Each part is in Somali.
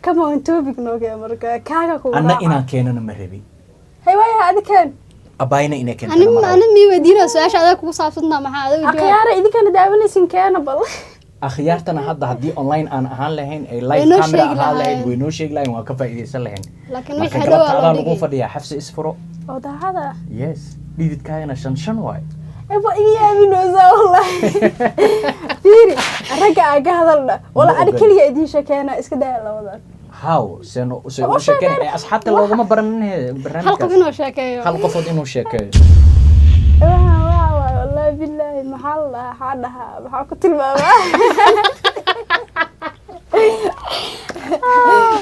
كما أنتوا بيكنوك مركا كاغا كوغا أنا إنا كينا نمربي هاي واي هذا كان أباينا إنا كينا أنا مي ودينا سؤال هذا كوغا صافتنا مع هذا أخيارا إذا كان داوني سنكانا بالله أخيارتنا هدي أونلاين أنا أهان لهن لايف كاميرا أهان لهن وينو شيء لهن وكفى إذا لهن لكن ويح هذا على لغو فديا حفص إسفرو أو هذا يس ديد كاينا شن واي أبغى إياه من وزا والله فيري رجع هذا والله أنا كل يدي شكانا إسكده الله وذا هاو سنو شكانا أصحاب الله ما برنامج حلقة إنه شاكيو حلقة فض إنه شاكيو والله بالله محل حدها بحكت الماما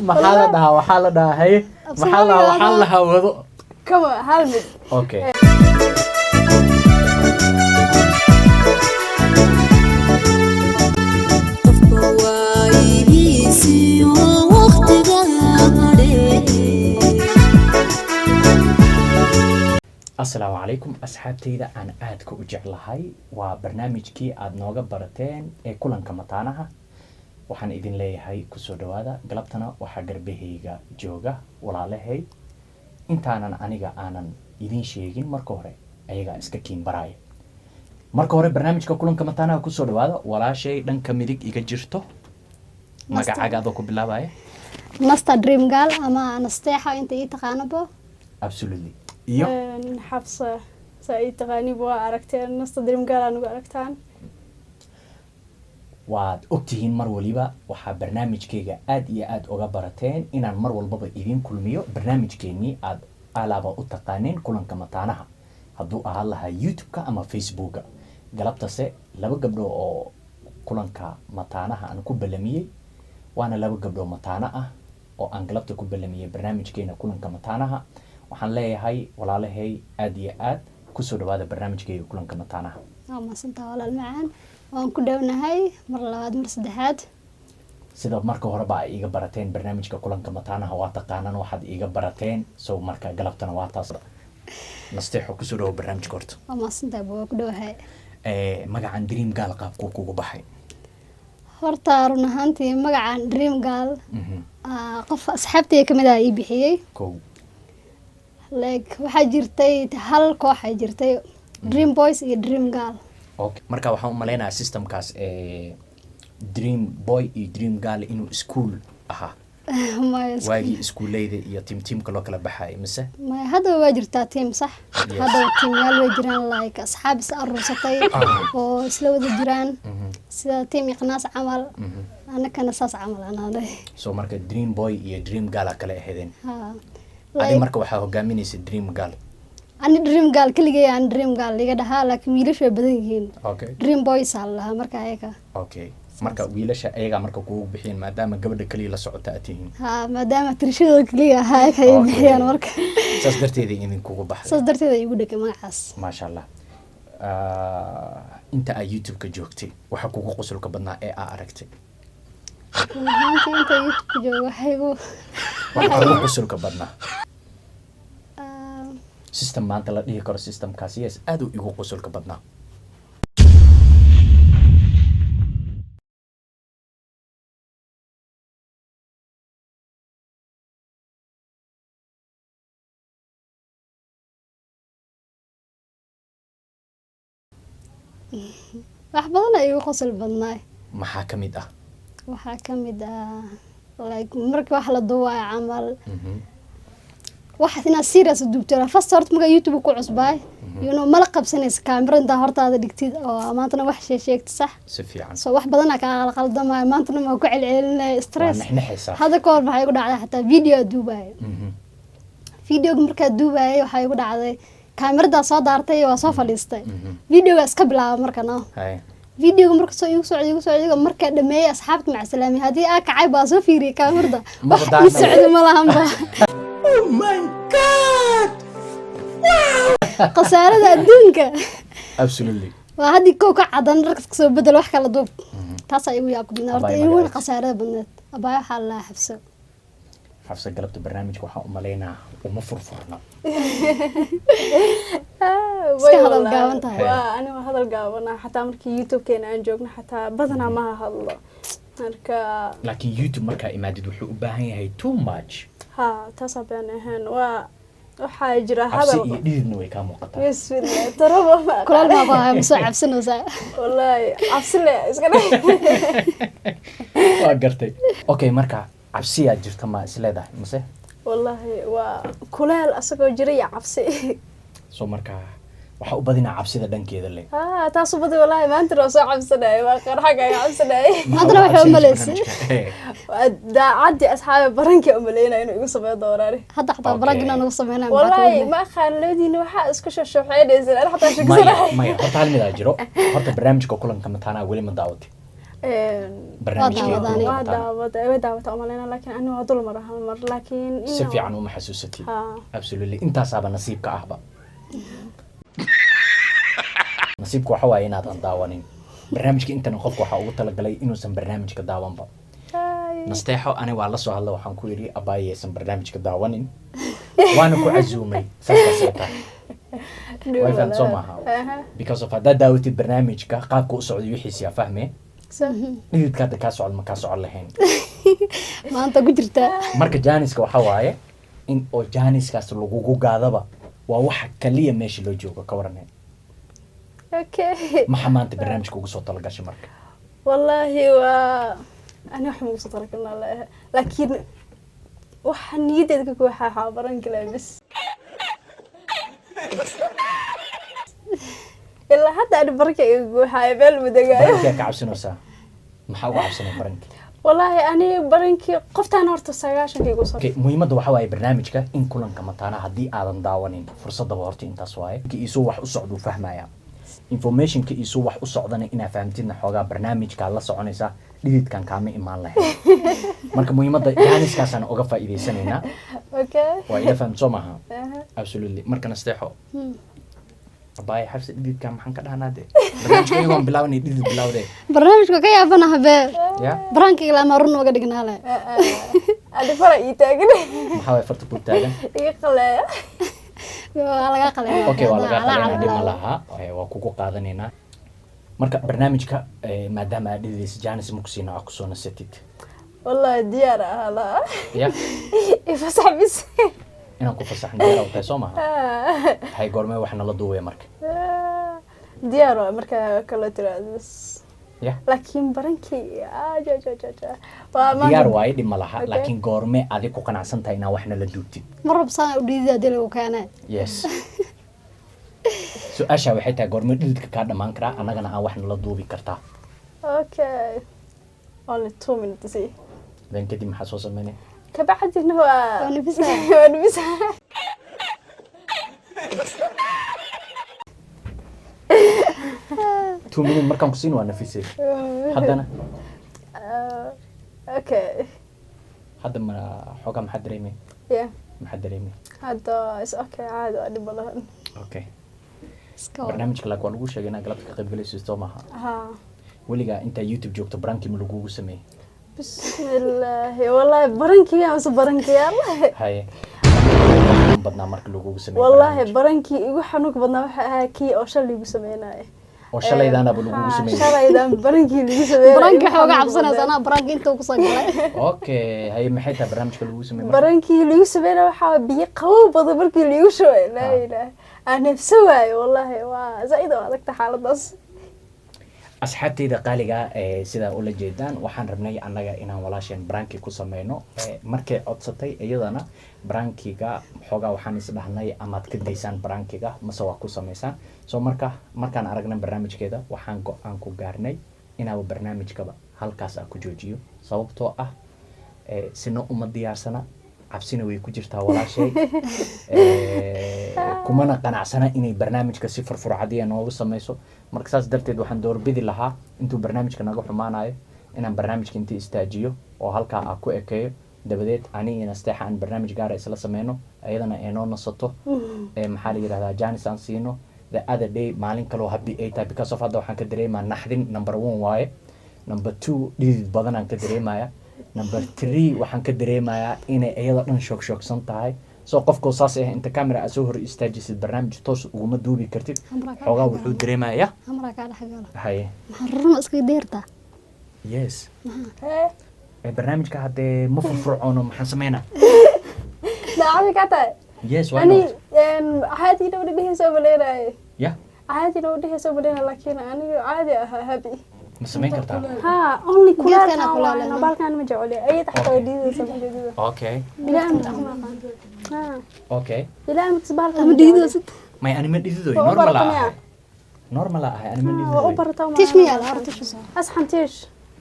محلها وحالها هي محلها وحالها وضو كما هالمد اوكي السلام عليكم أصحابتيدا أنا آدكو وجعلهاي وبرنامجكي آد نوغا براتين كلانكا متاناها waxaan idin leeyahay ku soo dhawaada galabtana waxa garbahayga jooga walaalahay intaanan aniga aanan idin sheegin marka hore ayaga iska kiin baraaya marka hore barnaamijka kulanka mataanaha ku soo dhawaada walaashay dhanka midig iga jirto magacaaga adoo ku bilaabaya Nasta Dream Girl ama Nasteexa inta ii taqaanabo absolutely iyo xafsa saay taqaani boo aragteen Nasta Dream Girl anigu aragtaan waad ogtihiin mar waliba waxa barnaamijkayga aad iyo aad uga barateen inaan mar walba idin kulmiyo barnaamijkeeni aad alaaba u taqaaneen kulanka mataanaha hadduu ahaa lahaa YouTube-ka ama Facebook-ka galabtase laba gabdho oo kulanka mataanaha aan ku balamiyay waana laba gabdho mataana ah oo aan galabta ku balamiyay barnaamijkeena kulanka mataanaha waxaan leeyahay walaalahay aad iyo aad ku soo dhawaada barnaamijkayga kulanka mataanaha ma santa walaal macaan waan ku dhawnahay mar labaad mar saddexaad sida marka hore ba ay iga barateen barnaamijka kulanka mataanaha waa taqaanaan waxaad iga barateen soo marka galabtana waa taas nasteexo ku soo dhaw barnaamijka horta ma santa buu ku dhawahay magacan Dream Girl qaabku kugu baxay horta run ahaantii magacan Dream Girl qof asxaabtay kamid ah ii bixiyay like waxa jirtay hal koox ay jirtay Dream Boys iyo Dream Girl okay marka waxaan u maleynayaa systemkaas Dream Boy iyo Dream Girl inuu school aha waagi iskuulayda iyo teamka loo kala baxay mise ma hada waa jirtaa team sax hada team yaal way jiraan like asxaab is aruursatay oo isla wada jiraan sida team iqnaas camal ana kana saas camal ana soo marka Dream Boy iyo Dream Girl kala ahaydeen adi marka waxa hogaaminaysa Dream Girl ani Dream Girl kaliya aan Dream Girl liga dhahaa laakiin wiilasha way badan yihiin okay Dream Boys allaha marka ayaga okay marka wiilasha ayaga marka kugu bixin maadaama gabadha kaliya la socota atihiin maadaama tirshada kaliya ay kay bixiyaan marka saas darteed idin kugu baxay saas darteed ay igu dhagay magacaas ma sha Allah inta ay YouTube ka joogtay waxa kugu qosolka badnaa ee aa aragtay inta YouTube ka joogo waxa kugu qosolka badnaa system maanta la dhihi karo systemkaas yes aad u igu qosolka badnaa wax badan ay igu qosol badnaa maxaa kamid ah waxa kamid ah like markii wax la duubay camal waxaad ina serious duubtay first horta marka YouTube ku cusbay mala qabsanaysa kaamirada hortaada dhigtid oo maantana wax sheegtay sax si fiican soo wax badan ka qaldamay maantana ma ku celcelinay stress hada koor maxay ku dhacday hatta video duubay video marka duubay waxay ku dhacday kaamirada soo daartay oo soo fadhiistay videoga iska bilaabay markana videoga marka soo igu socdo marka dhameeyay asxaabta mac salaami hadii aa kacay baa soo fiiriyay kaamirada wax ii socdo ma lahanba oh my god qasaarada adduunka absolutely waa hadii koo ka cadan marka soo bedel wax kala duub taas ay ugu yaabnaa horta igu qasaarada badneed abaa waxa la xafsa galabta barnaamijka waxa u maleynaa uma furfurna hadal gaaban tahay waa aniga hadal gaaban xataa markii YouTube-keena aan joogno xataa badana ma hadlo marka laakiin youtube markaa imaadid wuxuu u baahan yahay too much taasaa been ahaan waxaa jira cabsi hadal iyo dhididna way kaa muuqataa bismillah taraba kulal ma baa ma soo cabsanaysaa wallahi cabsile iska dheh waa gartay okay marka cabsiyaa jirta ma isleedahay mase wallahi waa kuleel asagoo jira iyo cabsi soo markaa waxaa u badinaa cabsida dhankeeda le taas u badi wallahi maanta waa soo cabsanay waa qarxaga ay cabsanay maanta waxa u maleysay daacaddi asxaabe barankii u maleynaa inuu igu sameeyo dooraari hadda xataa baragina nagu sameynaa wallahi ma khaanleediina waxa isku shashooxeynaysan ana xataa shaqsanahay maya horta hal mid aa jiro horta barnaamijka kulanka mataanaa weli ma daawatay waa daawata umaleyna laakiin anigu waa dul mara hal mar laakiin si fiican uma xasuusatid absolutely intaasaaba nasiibka ahba nasiibku waxa waaye inaadan daawanin barnaamijka intana qofka waxaa ugu talagalay inuusan barnaamijka daawanba nasteexo ani waa la soo hadla waxaan ku yidhi abaayaysan barnaamijka daawanin waana ku casuumay saasay tahay way fahant soo maaha because of haddaad daawatid barnaamijka qaabka u socday wixiisiyaa fahmee dhididka hadda kaa socod ma kaa socon lahayn maanta ku jirta marka jaaniska waxa waaye in oo jaaniskaas lagugu gaadaba waa waxa kaliya meesha loo joogo ka waranay maxaa maanta barnaamijka ugu soo talagashay marka wallahi waa ani wax ma ugu soo talagalnaa laakiin waxa niyadeedka ku waxaa baran kala bis ilaa hadda ani baranka iga guuxaayo meel madagaayo barankaa ka cabsanaysaa maxaa uga cabsanay baranka wallahi ani barankii qoftaan horta 9 igu soo muhiimadda waxa waaye barnaamijka in kulanka mataana haddii aadan daawanin fursadaba horta intaas waaye iisoo wax u socdo fahmaya informationka iisoo wax u socdana inaa fahamtidna xoogaa barnaamijkaa la soconaysaa dhididkan kaama imaan lahayn marka muhiimadda jaaniskaasaan uga faa'iidaysanaynaa waa ila faham soo maaha absolutely marka nasteexo abaay xabsi dhididkan maxaan ka dhahnaa de barnaamijka iyagoon bilaabanay dhidid bilaawdee barnaamijka ka yaabana habee baranka ilaa ma run uga dhignaa le adi fara ii taagan maxaa waay farta ku taagan iga qaleeya waa laga qaleeya okay waa laga qaleeya dhima laha waa kugu qaadanaynaa marka barnaamijka maadaama aad dhididaysa jaanis muksiina aa kusoo nasatid wallahi diyaar ah la ya ifasax bis inaan ku fasaxno diyaar u tahay soo maaha hay goormee wax nala duubaya marka diyaar waa marka kala tiraahdo ya laakiin barankii diyaar waaye dhima laha laakiin goormee adig ku qanacsan tahay inaa wax nala duubtid marab saa u dhiidida dil uu keenay yes su-aasha waxay tahay goormee dhididka kaa dhammaan karaa annagana aan wax nala duubi kartaa okay only 2 minutes then kadib maxaa soo sameynay kabacdina waa nafisa two minutes markaan kusiin waa nafisay haddana okay hadda ma xoogaa maxaa dareemay maxaa dareemay hadda is okay caadi waa dhib badan okay barnaamijka laak waa lagu sheegay inaa galabta ka qayb galayso soo maaha weligaa intaa youtube joogto barankii ma lagugu sameeyey bismillaahi wallahi barankii amase barankii allah haye badnaa marka lagugu sameeyey wallahi barankii igu xanuunka badnaa waxa ahaa kii oo shalay igu sameynaaye oo shalaydaanaba lagugu sameeyey shalaydan barankii lagu sameeyay baranka xooga cabsanaysa anaa baranka inta ku soo galay okay haye maxay tahay barnaamijka lagugu sameeyey barankii lagu sameeyay waxa biyo qabow badan markii lagu shubay la ilaaha aan nafsaway wallahi waa zaid oo adag xaaladaas asxaabtayda qaaliga sida ula jeedaan waxaan rabnay annaga inaan walaasheen barankii ku sameyno markay codsatay iyadana barankiga xoogaa waxaan is dhahnay amaad ka daysaan barankiga mase waa ku samaysaan soo markaan aragnay barnaamijkeeda waxaan go-aan ku gaarnay inaaba barnaamijkaba halkaas aan ku joojiyo sababtoo ah sina uma diyaarsana cabsina way ku jirtaa walaashay kumana qanacsana inay barnaamijka si furfurcadiya noogu samayso marka saas darteed waxaan doorbidi lahaa intuu barnaamijka naga xumaanayo inaan barnaamijka intii istaajiyo oo halkaa aan ku ekeeyo dabadeed aniga nasteexa aan barnaamij gaara isla sameyno ayadana ay noo nasato maxaa la yidhahdaa janis aan siino the other day maalin kaloo happy ay tahay because of hadda waxaan ka dareemaa naxdin number 1 waaye number 2 dhidid badan aan ka dareemaya number 3 waxaan ka dareemayaa inay iyada dhan shoogsan tahay soo qofkoo saas ah inta camera aad soo hor istaajisid barnaamij toos uguma duubi kartid xoogaa wuxuu dareemayaa amra ka dhaxgala haye maxaa run iska deerta yes hee barnaamijka haddee ma furfurcoono maxaan sameynaa daacadi ka tahay yes why ani not caadi dhawdhi dhehaysa maleenaye ya caadi dhawdhi dhehaysa maleenaye laakiin aniga caadi ahaa habi ma samayn kartaa ha only Geedkana kulaalkan kulaalan. waay balkan ma jecel ayay taxta way diidaysa ma jeedida okay ilaahay ma taqaan ha okay ilaahay ma tisbaalkan ama dhiidoosid may ani ma dhididoy Waa u normal baratamaya? ahay normal ahay ani ma waa u dhididoy barataa tish miyaa la hor tish asxan tish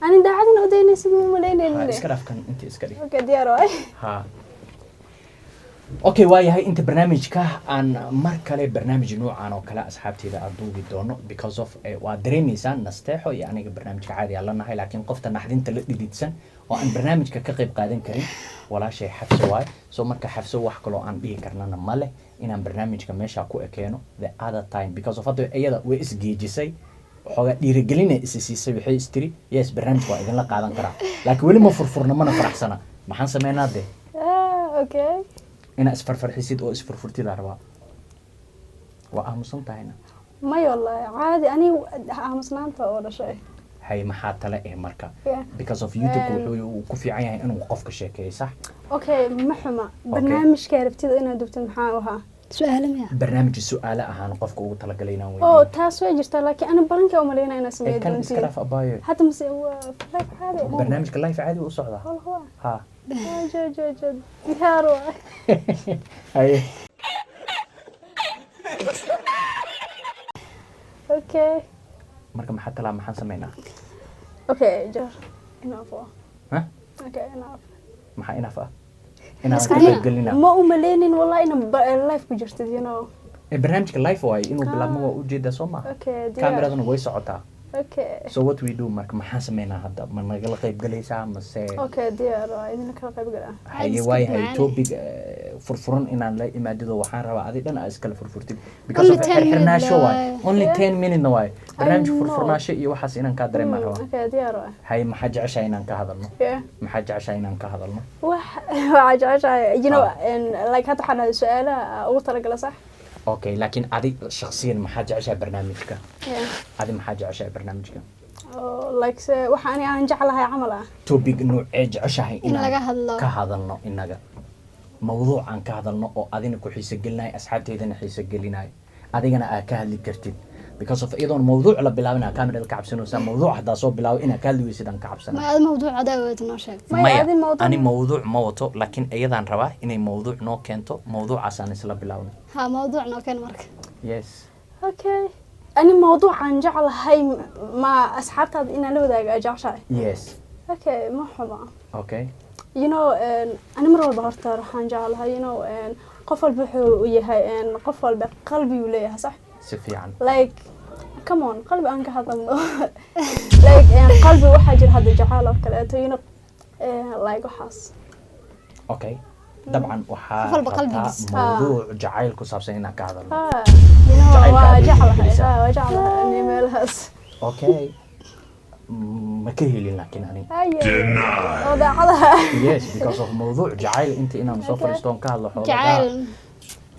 ani daacadina odaynaysa ma ha malaynaynin iska dhaafkan inta iska dhig okay diyaar waay ha okay waayahay inta barnaamijka aan mar kale barnaamij noocan oo kale asxaabteeda aan duubi doono because of waa dareemaysaan nasteexo iyo aniga barnaamijka caadi aan la nahay laakiin qofta naxdinta la dhididsan oo aan barnaamijka ka qayb qaadan karin walaashay xafso waay soo marka xafso wax kaloo aan dhihi karnana ma leh inaan barnaamijka meesha ku ekeeno the other time because of hadda iyada way isgeejisay xoogaa dhiirigelina isi siisay waxay istiri yes barnaamijka waa idinla qaadan karaa laakiin weli ma furfurna mana faraxsana maxaan sameynaa dee okay inaa isfarfarxisid oo isfurfurtida rabaa waa aamusan tahayna may wallahi caadi aniga aamusnaanta oo dhashay hay maxaa tale marka Yeah. because of youtube wuxuu ku fiican yahay inuu qofka sheekeeyo sax okay ma xuma barnaamijka rabtida inaad dubtid maxaa u ahaa su'aalo miyaa barnaamij su'aalo ahaan qofka ugu talagalay inaan oo weydiiyo taas way jirtaa laakiin ani baranka u maleynaa inaan sameeyo kan iska dhaaf abaayo hadda mase waa live caadi barnaamijka live caadi u socdaa hol huwa ha jo diyaar waay haye okay marka maxaa talaa maxaan sameynaa okay jar enough ha okay enough maxaa inaaf ah inaan Iska ka dhiga. qayb gelina ma u maleynin wallahi inaan live ku jirtid you know barnaamijka live waaye inuu bilaabmo waa ujeedaa soo maaha okay diyaar kaameraduna way socotaa okay so what we do marka maxaan sameynaa hadda ma nagala qayb galaysaa mase okay diyaar waay idin kala qayb galaa haye iska waayahay macaan. topic furfuran inaan la imaadido waxaan rabaa adi dhan aa iskala furfurtid because Only of 10 xirxirnaasho minute waay waaye. only Yeah. 10 minute na waay barnaamij know. furfurnaasho iyo waxaas inaan kaa dareemaan rabaa okay diyaar waay haye maxaa jeceshahay inaan ka hadalno yeah maxaa jeceshahay inaan ka hadalno waxaa jeceshahay you know like hadda waxaan dhahay su-aalaha ugu talagala sax okay laakiin adi shakhsiyan maxaa jeceshahay barnaamijka yeah adi maxaa jeceshahay barnaamijka like se waxa ani aan jeclahay camal ah topic noocee jeceshahay in laga hadlo ka hadalno inaga mawduuc aan ka hadalno oo adina ku xiiso gelinayo asxaabteydana xiiso gelinayo adigana aad ka hadli kartid because of iyadoon mawduuc la bilaabin aa kamerada ka cabsanaysaa mawduuc haddaa soo bilaabo inaad ka hadli weysid aan ka cabsana ma aad mawduuca daawad noo sheeg Maya, maya adi mawduuc- ani mawduuc ma wato laakiin iyadaan rabaa inay mawduuc noo keento mawduucaasaan isla bilaabno ha mawduuc noo keen marka yes okay ani mawduucaan jeclahay ma asxaabtaada inaan la wadaaga aa jeceshahay yes okay ma xuma okay you know ani mar walba horta waxaan jeclahay you know qof walba wuxuu u yahay qof walba qalbi uu leeyahay sax si fiican like come on qalbi aan ka hadalno like qalbi waxaa jira hadda jacayl oo kaleeto you know like waxaas okay dabcan waxaa Qof walba rabtaa qalbigiisa. mawduuc jacayl ku saabsan inaan ka hadalno you know Jacaylka waa aad jeclahay weydiinaysaa. waa jeclahay ani meelahaas okay ma ka helin laakiin ani oo daacadaha yes because of mawduuc jacayl inta inaan soo fariistoon ka hadlo xoolaha jacayl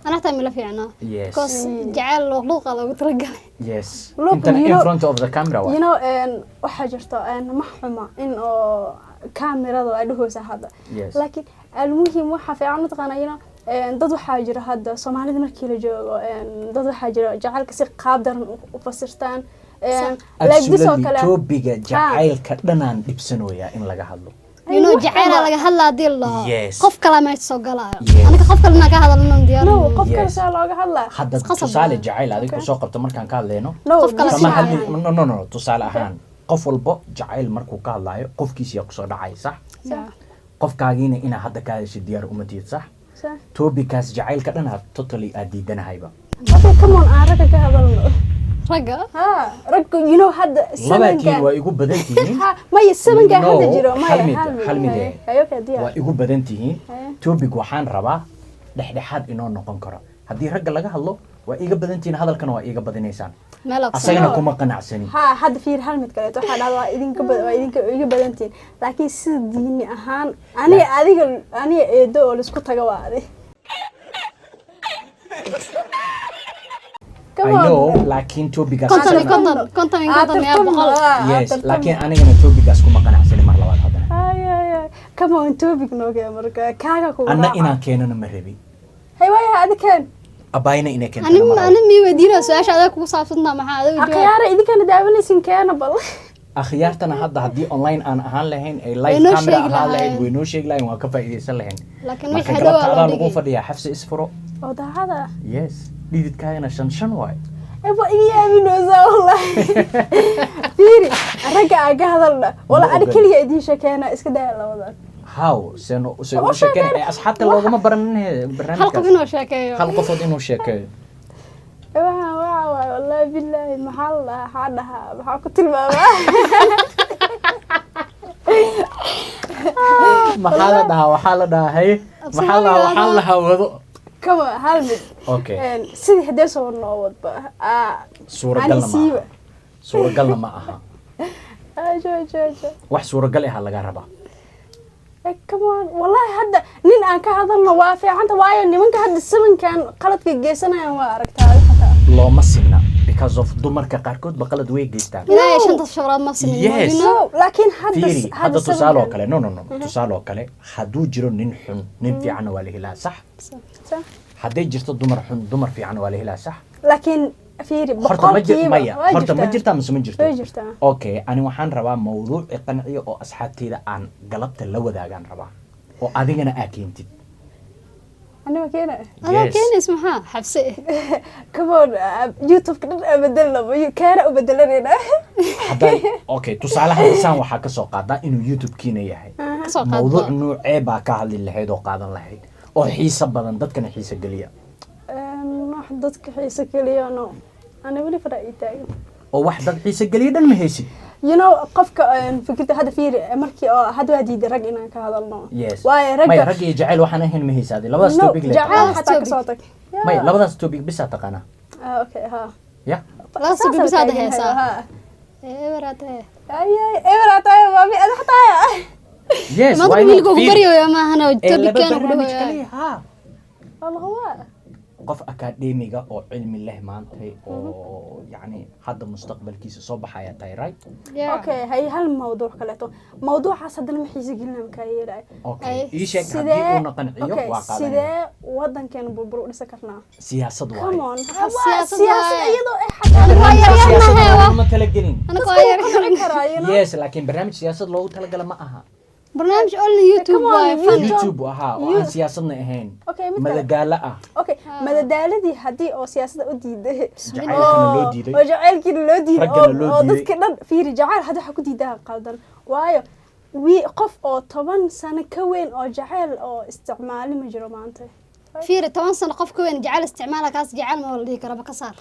ana taa mila fiicnaa yes because jacayl luuqa loogu talagalay yes Look, intan you in know- front of the camera you wa know waxaa jirta ma xuma in oo kaamirada ay dhahoosa hadda yes laakiin almuhim waxaa fiican mataqaana you know dad waxaa jira hadda soomaalida markii la joogo dad waxaa jira jacaylka si qaab daran u fasirtaan like this oo absolutely kale topiga jacaylka dhanaan dhibsanoyaa in laga hadlo you know jacayl laga hadlaa hadii la Yes. qof kale ma soo galaayo Yes. aniga qof kale ka hadalno diyaar no qof kale Yes. saa looga hadlaa hadda Qasab tusaale ah. jacayl adiga Okay. kusoo qabto markaan ka hadlayno no qof kale kama si hadli maahan. no tusaale ahaan qof walbo jacayl markuu ka hadlaayo qofkiisiyaa kusoo dhacay sax Yeah. qofkaagiina inaa hadda ka hadashid diyaar uma tihid sax topicaas jacaylka dhan aad totally aad diidanahayba okay come on aan ragga ka hadalno ragga ha ragga you know hadda labaatiin waa igu badan tihiin ha maya sabanka No, hadda jiro hal maya mid, hal mid eh. ayo okay waa diyaar igu badan tihiin Haya. topic waxaan rabaa dhexdhexaad inoo noqon karo haddii ragga laga hadlo waa iga badan tihiin hadalkana waa iga badinaysaan meel ogsan asagana kuma qanacsanin ha hadda fiir hal mid kaleeto waxaa dhahdaa waa idinka iga badantiin laakiin sida diini ahaan aniga eedo oo laisku taga waa adi Come I on. know laakiin topigaas konton iyo asagana- konton iyo konton iyo boqol yes laakiin anigana topigaas kuma qanacsani mar labaad haddana ay come on topic nooge marka kaaga ku anna inaan keenana ma rabi hay waaya adikan abayna inay keento ani mi weydiina su-aasha adaa kugu saabsantaa maxaa adiga jawaab akhyaara idinkana daawanaysin keena bal akhyaartana hadda haddii online aan ahaan lahayn ay Way live noo camera sheegi ahaan lahayn lahaayeen. way noo sheegi lahayn waan ka faa'iidaysan lahayn laakiin marka wixii hadhow galabta aa adaa loo lagu dhigay fadhiyaa xafsi isfuro oo daacada yes dhididkaagana shan waay eba iga aaminoosa wallahi fiiri ragga aan ka hadalna wala Ma ani ogan. keliya idiin sheekeena iska daya labadan how se u Waxaa sheekeen kale- asxaabta loogama baranin hal qof barnaamijkaas inuu sheekeeyo hal qofood inuu sheekeeyo waxaan waxa waay wallahi billahi maxaa la dhahaa maxaa dhahaa maxaa ku tilmaamaa maxaa la dhahaa waxaa la dhahaa haye maxaa la dhahaa waxaa la hawado kama hal mid okay sidii hadee soo noo wadba suuragalna ma aha suuragalna ma aha wax suuragal ah laga rabaa come on wallahi hadda nin aan ka hadalno waa fiicanta waayo nimanka hadda sabankan qaladka geysanayaan waa aragtaa xataa looma sinna because of dumarka qaarkood ba qalad way geystaan ilaahay shanta shawraad ma sinin Yes. no laakiin hadda fiiri hadda tusaale oo sabankan- kale no tusaale oo kale hadduu jiro nin xun nin fiicanna waa la helaa sax Sa- hadday jirto dumar xun dumar fiicanna waa la helaa sax laakiin fiiri horta ma jir boqolkiiba maya waa horta ma jirtaa. jirtaa mise ma jirto way jirtaa okay ani waxaan rabaa mawduuc qanciyo oo asxaabteyda aan galabta la wadaagaan rabaa oo adigana aa keentid anima keena adaa Yes. keenays maxaa xabse come on youtube-ka dhan aa bedelnaba keena u bedelanayna hadday okay tusaalaha isaan waxaa kasoo qaadaa inuu youtube-kiina yahay kasoo mawduuc qaadba nuucee baa ka hadli lahayd oo qaadan lahayd oo xiiso badan dadkana xiiso geliya wax dadka xiisa keliya no ana weli fara ii taagan oo wax dad xiiso geliya dhan ma haysid you know qofka fikirta hadda fiiri markii oo hadda waa diiday rag inaan ka hadalno yes waayo maya ragga rag iyo jacayl waxaan ahayn ma haysaade labadaas no topic le jacayl Labadaas xataa topic. kasoo tag maya labadaas topic bisaa taqaanaa okay ha ya Labadaas topic Saas bisaa aan dheheysaa. taaganyahay, eewaraatee ha. Ayay ebrataay mami ada xataaya yes maanta why not? wiilka ugu Fiiri. baryayo maahana Ee, laba topican ugu barnaamij dhawayaa kaliya ha wallah qof akaademiga oo cilmi leh maantay oo yacni hadda mustaqbalkiisa soo baxaya tahay right okay hay hal mawduuc kaleeto mawduucaas haddana ma xiisa gelinaa makaa yeelay okay Ay, ii sheeg haddii uuna qanciyo okay waa qaadanaya sidee wadankeena burbur u dhisa karnaa siyaasad come waaye on siyaasad siyaasad waaye. iyadoo ay xataa Waa yar Barnaamij yarnahay, siyaasad waa. looguma talagelin anaka dadka waa waa yar ku dhici karaa you know yes laakiin barnaamij siyaasad loogu talagala ma aha barnaamij only youtube Come on, waaye YouTube. funny youtube ahaa oo aan siyaasadna ahayn okay mid kale madadaalo ah okay madadaaladii haddii oo siyaasadda u diiday jacaylkana loo diiday oo jacaylkiina loo diiday Raggana loo oo diiday. dadka dhan fiiri jacayl hadda waxa ku diidaa qaldan waayo qof oo 10 sano ka weyn oo jacayl oo isticmaali ma jiro maanta fiiri 10 sano qof ka weyn jacayl isticmaala kaas jacayl ma wala dhihi karaba ka saar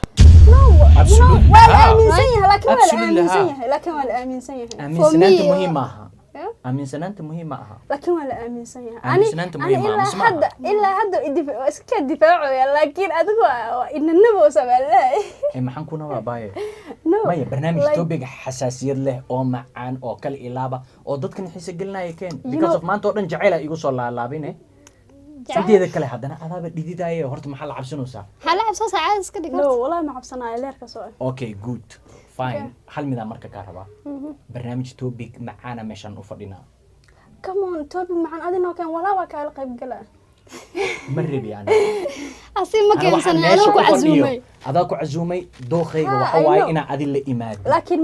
Absolutely. waa la ها. aaminsan yahay laakiin waa la Absolutely, aaminsan ها. yahay laakiin waa la aaminsan yahay aaminsanaanta me, muhiim maaha Yeah. aaminsanaanta muhiim ma aha laakiin waa la aaminsan yahay Aaminsanaanta muhiim ah, mise ma aha? ilaa hadda waa iska difaacaya laakiin adigu waa inanaba u sameeyay maxaan kuna waa baaye no maya barnaamij like- topic xasaasiyad leh oo macaan oo kala ilaaba oo dadkan xiise gelinaya keen You because know- of maanta oo dhan jacayl ay igu soo laalaabine sideeda kale haddana adaaba dhididaaye horta maxaa la cabsanaysaa xala cabso saacad iska dhig no wallahi ma cabsanayo leerka soo okay good fine hal midaa marka kaa rabaa barnaamij topic macaana meeshaan u fadhinaa come on topic maxaan adinoo keen walaa waa kaala qayb galaa ma rebi ana asi ma Ana waxaan keensan meesha anoo ku u fadhiyo, casuumay adaa ku casuumay dookhayga Ah, waxa I waaye know. inaa adin la imaado laakiin